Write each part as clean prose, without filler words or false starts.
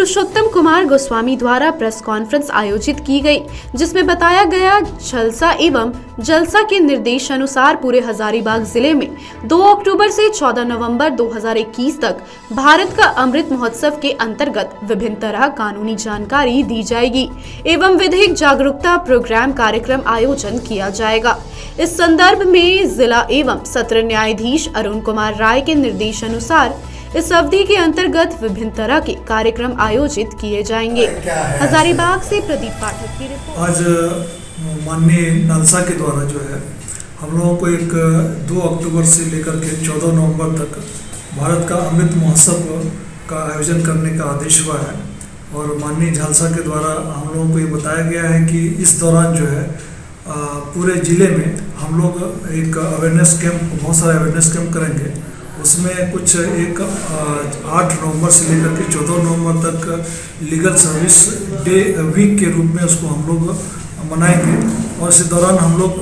पुरुषोत्तम कुमार गोस्वामी द्वारा press conference आयोजित की गई, जिसमें बताया गया झलसा एवं जलसा के निर्देश अनुसार पूरे हजारीबाग जिले में 2 अक्टूबर से 14 नवंबर 2021 तक भारत का अमृत महोत्सव के अंतर्गत विभिन्न तरह कानूनी जानकारी दी जाएगी एवं विधिक जागरूकता प्रोग्राम कार्यक्रम आयोजन किया जाएगा। इस संदर्भ में जिला एवं सत्र न्यायाधीश अरुण कुमार राय के निर्देश अनुसार इस अवधि के अंतर्गत विभिन्न तरह के कार्यक्रम आयोजित किए जाएंगे। हजारीबाग से प्रदीप पाठक की रिपोर्ट। आज माननीय नालसा के द्वारा जो है हम लोगों को एक 2 अक्टूबर से लेकर के 14 नवंबर तक भारत का अमृत महोत्सव का आयोजन करने का आदेश हुआ है और माननीय झालसा के द्वारा हम लोगों को ये बताया गया है कि इस दौरान जो है पूरे ज़िले में हम लोग एक अवेयरनेस कैंप, बहुत सारे अवेयरनेस कैंप करेंगे। उसमें कुछ 8 नवंबर से लेकर के 14 नवंबर तक लीगल सर्विस डे वीक के रूप में उसको हम लोग मनाएंगे और इस दौरान हम लोग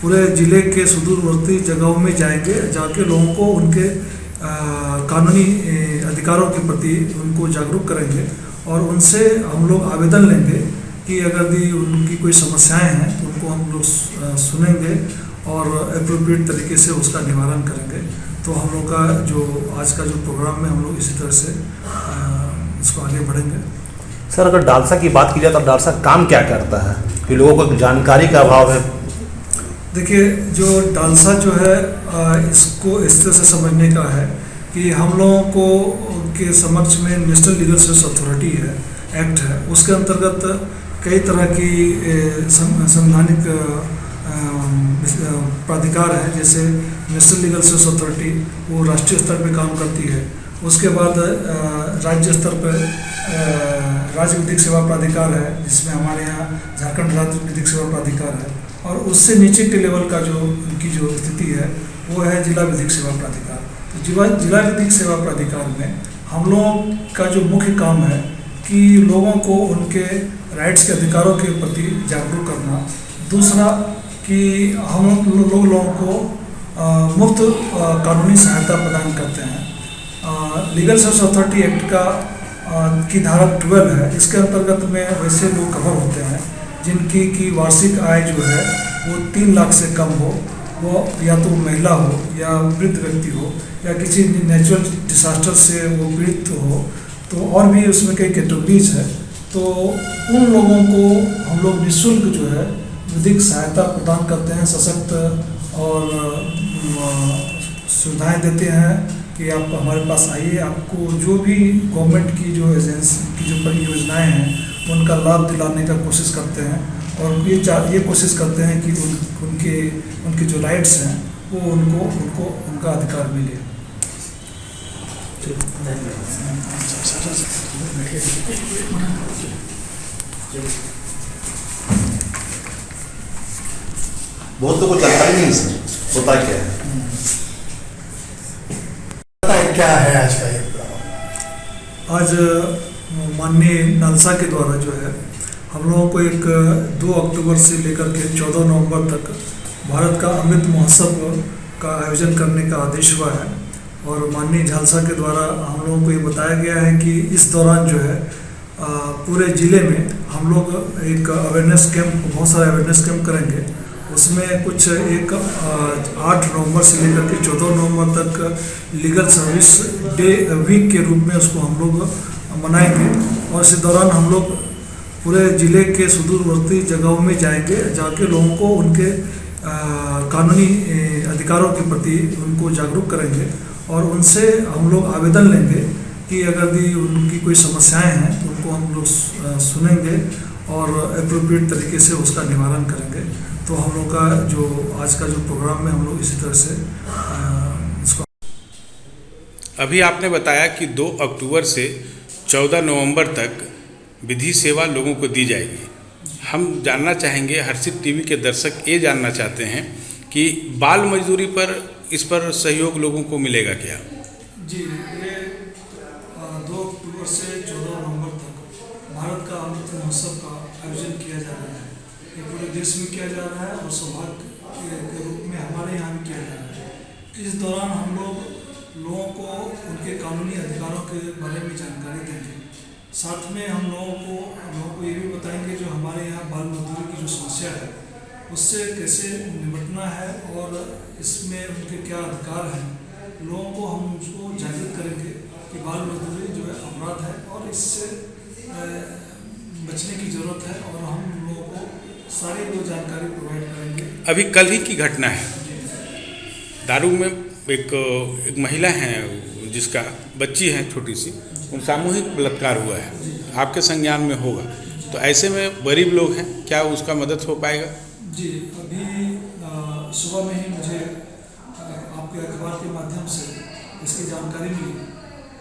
पूरे ज़िले के सुदूरवर्ती जगहों में जाएंगे, जाके लोगों को उनके कानूनी अधिकारों के प्रति उनको जागरूक करेंगे और उनसे हम लोग आवेदन लेंगे कि अगर भी उनकी कोई समस्याएं हैं तो उनको हम लोग सुनेंगे और एप्रोप्रिएट तरीके से उसका निवारण करेंगे। तो हम लोग का जो आज का जो प्रोग्राम है हम लोग इसी तरह से इसको आगे बढ़ेंगे। सर, अगर डालसा की बात की जाए तो डालसा काम क्या करता है कि लोगों को जानकारी का अभाव है? देखिए, जो डालसा जो है इसको इस तरह से समझने का है कि हम लोगों को के समक्ष में नेशनल लीगल सर्विस अथॉरिटी है, एक्ट है, उसके अंतर्गत कई तरह की संवैधानिक प्राधिकार है। जैसे नेशनल लीगल सर्विस अथॉरिटी वो राष्ट्रीय स्तर पे काम करती है। उसके बाद राज्य स्तर पर राज्य विधिक सेवा प्राधिकार है, जिसमें हमारे यहाँ झारखंड राज्य विधिक सेवा प्राधिकार है और उससे नीचे के लेवल का जो उनकी जो स्थिति है वो है जिला विधिक सेवा प्राधिकार। तो जिला विधिक सेवा प्राधिकार में हम लोगों का जो मुख्य काम है कि लोगों को उनके राइट्स के अधिकारों के प्रति जागरूक करना। दूसरा कि हम लोगों को मुफ्त कानूनी सहायता प्रदान करते हैं। लीगल सर्विस अथॉरिटी एक्ट का की धारा 12 है, इसके अंतर्गत में वैसे लोग कवर होते हैं जिनकी की वार्षिक आय जो है वो 3 लाख से कम हो, वो या तो महिला हो या वृद्ध व्यक्ति हो या किसी नेचुरल डिसास्टर से वो पीड़ित हो, तो और भी उसमें कई कैटेगरीज है। तो उन लोगों को हम लोग निःशुल्क जो है विधिक सहायता प्रदान करते हैं, सशक्त और सुविधाएं देते हैं कि आप हमारे पास आइए, आपको जो भी गवर्नमेंट की जो एजेंसी की जो परियोजनाएं हैं उनका लाभ दिलाने का कोशिश करते हैं और ये कोशिश करते हैं कि उनके जो राइट्स हैं वो उनको उनका अधिकार मिले। बहुत तो कुछ जानकारी नहीं सर, होता क्या है? क्या है आज का ये? आज माननीय नालसा के द्वारा जो है हम लोगों को एक 2 अक्टूबर से लेकर के 14 नवंबर तक भारत का अमृत महोत्सव का आयोजन करने का आदेश हुआ है और माननीय झालसा के द्वारा हम लोगों को ये बताया गया है कि इस दौरान जो है पूरे ज़िले में हम लोग एक अवेयरनेस कैंप, बहुत सारे अवेयरनेस कैंप करेंगे। उसमें कुछ 8 नवंबर से लेकर के 14 नवंबर तक लीगल सर्विस डे वीक के रूप में उसको हम लोग मनाएंगे और इस दौरान हम लोग पूरे ज़िले के सुदूरवर्ती जगहों में जाएंगे, जाके लोगों को उनके कानूनी अधिकारों के प्रति उनको जागरूक करेंगे और उनसे हम लोग आवेदन लेंगे कि अगर भी उनकी कोई समस्याएं हैं तो उनको हम लोग सुनेंगे और एप्रोप्रिएट तरीके से उसका निवारण करेंगे। तो हम लोग का जो आज का जो प्रोग्राम है हम लोग इसी तरह से इसको। अभी आपने बताया कि 2 अक्टूबर से 14 नवंबर तक विधि सेवा लोगों को दी जाएगी। हम जानना चाहेंगे, हर्षित टीवी के दर्शक ये जानना चाहते हैं कि बाल मजदूरी पर इस पर सहयोग लोगों को मिलेगा क्या? जी, ये 2 अक्टूबर से 14 नवंबर तक भारत का अमृत महोत्सव का आयोजन किया जा रहा है। ये पूरे देश में किया जा रहा है और सौभाग्य के रूप में हमारे यहाँ भी किया जा रहा है। इस दौरान हम लोग लोगों को उनके कानूनी अधिकारों के बारे में जानकारी देंगे साथ में हम लोगों को ये भी बताएंगे जो हमारे यहाँ बाल मजदूरी की जो समस्या है उससे कैसे निपटना है और इसमें उनके क्या अधिकार हैं। लोगों को हम उसको जागृत करेंगे कि बाल मजदूरी जो है अपराध है और इससे बचने की ज़रूरत है और हम लोगों को सारी वो जानकारी प्रोवाइड करेंगे। अभी कल ही की घटना है, दारू में एक महिला है जिसका बच्ची है छोटी सी, उन सामूहिक बलात्कार हुआ है, आपके संज्ञान में होगा, तो ऐसे में गरीब लोग हैं, क्या उसका मदद हो पाएगा? जी, अभी सुबह में ही मुझे आपके अखबार के माध्यम से इसकी जानकारी मिली।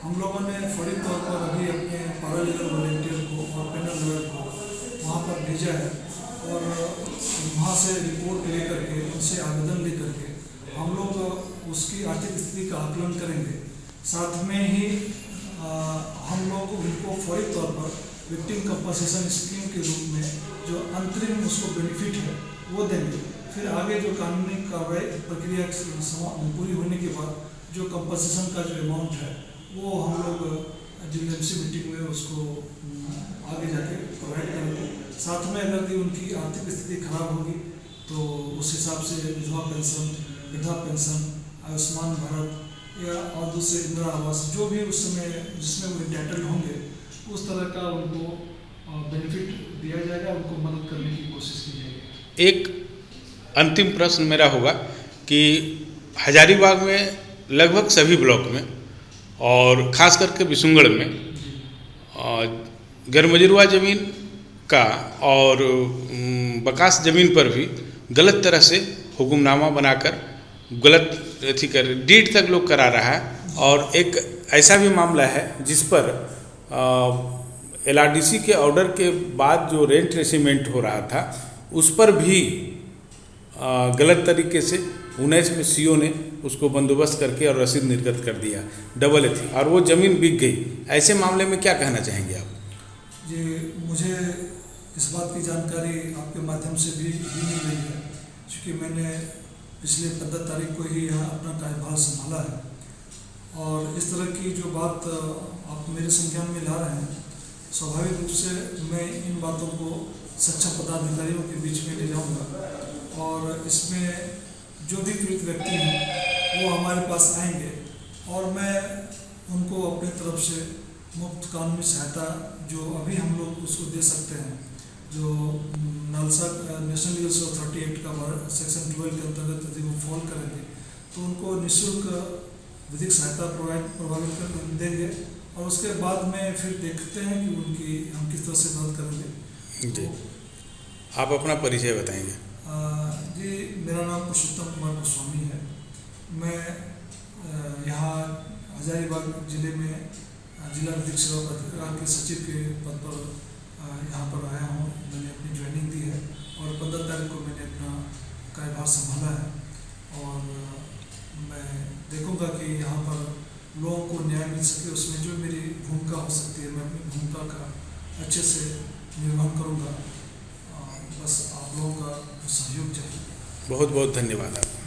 हम लोगों ने फौरी तौर पर अभी अपने पैरालीगल वॉलंटियर को और पैनल लॉयर को वहाँ पर भेजा है और वहाँ से रिपोर्ट लेकर के उनसे आवेदन लेकर के हम लोग उसकी आर्थिक स्थिति का आकलन करेंगे। साथ में ही हम लोग उनको फौरी तौर पर विक्टिम कंपनसेशन स्कीम के रूप में जो अंतरिम उसको बेनिफिट है वो देंगे। फिर आगे जो कानूनी कार्रवाई प्रक्रिया पूरी होने के बाद जो कंपनसेशन का जो अमाउंट है वो हम लोग जीएमसी मीटिंग में उसको आगे जाके प्रोवाइड करेंगे। साथ में अगर उनकी आर्थिक स्थिति खराब होगी तो उस हिसाब से विधवा पेंशन, वृद्धा पेंशन, आयुष्मान भारत या और दूसरे इंदिरा आवास जो भी उस समय जिसमें वो इंटाइटल होंगे उस तरह का उनको बेनिफिट दिया जाएगा, उनको मदद करने की कोशिश की जाएगी। एक अंतिम प्रश्न मेरा होगा कि हजारीबाग में लगभग सभी ब्लॉक में और ख़ास करके बिशुंगढ़ में गैरमजरूआ ज़मीन का और बकास ज़मीन पर भी गलत तरह से हुक्मनामा बनाकर गलत अथी कर डीड तक लोग करा रहा है। और एक ऐसा भी मामला है जिस पर LRDC के ऑर्डर के बाद जो रेंट रेसिमेंट हो रहा था उस पर भी गलत तरीके से 19 में CO ने उसको बंदोबस्त करके और रसीद निर्गत कर दिया, डबल थी और वो ज़मीन बिक गई। ऐसे मामले में क्या कहना चाहेंगे आप? जी, मुझे इस बात की जानकारी आपके माध्यम से भी मिल रही है क्योंकि मैंने पिछले 15 तारीख को ही यहाँ अपना कार्यभार संभाला है और इस तरह की जो बात आप मेरे संज्ञान में ला रहे हैं, स्वाभाविक रूप से मैं इन बातों को सक्षम पदाधिकारियों के बीच में ले जाऊंगा और इसमें जो भी पीड़ित व्यक्ति हैं वो हमारे पास आएंगे और मैं उनको अपनी तरफ से मुफ्त कानूनी सहायता जो अभी हम लोग उसको दे सकते हैं, जो NALSA national legal service authority act का सेक्शन 12 के अंतर्गत यदि वो फॉल करेंगे तो उनको निःशुल्क विधिक सहायता प्रभावित कर देंगे और उसके बाद में फिर देखते हैं कि उनकी हम किस तरह से मदद करेंगे। जी, आप अपना परिचय बताएंगे? जी, मेरा नाम पुरुषोत्तम कुमार गोस्वामी है। मैं यहाँ हजारीबाग जिले में जिला विधिक सेवा प्राधिकार के सचिव के पद पर यहाँ पर आया हूँ। मैंने अपनी ज्वाइनिंग दी है और 15 तारीख को मैंने अपना कार्यभार संभाला है और मैं देखूँगा कि यहाँ पर लोगों को न्याय मिल सके, उसमें जो मेरी भूमिका हो सकती है मैं अपनी भूमिका का अच्छे से निर्वहन करूँगा। बस आप लोगों का सहयोग चाहिए। बहुत बहुत धन्यवाद आपका।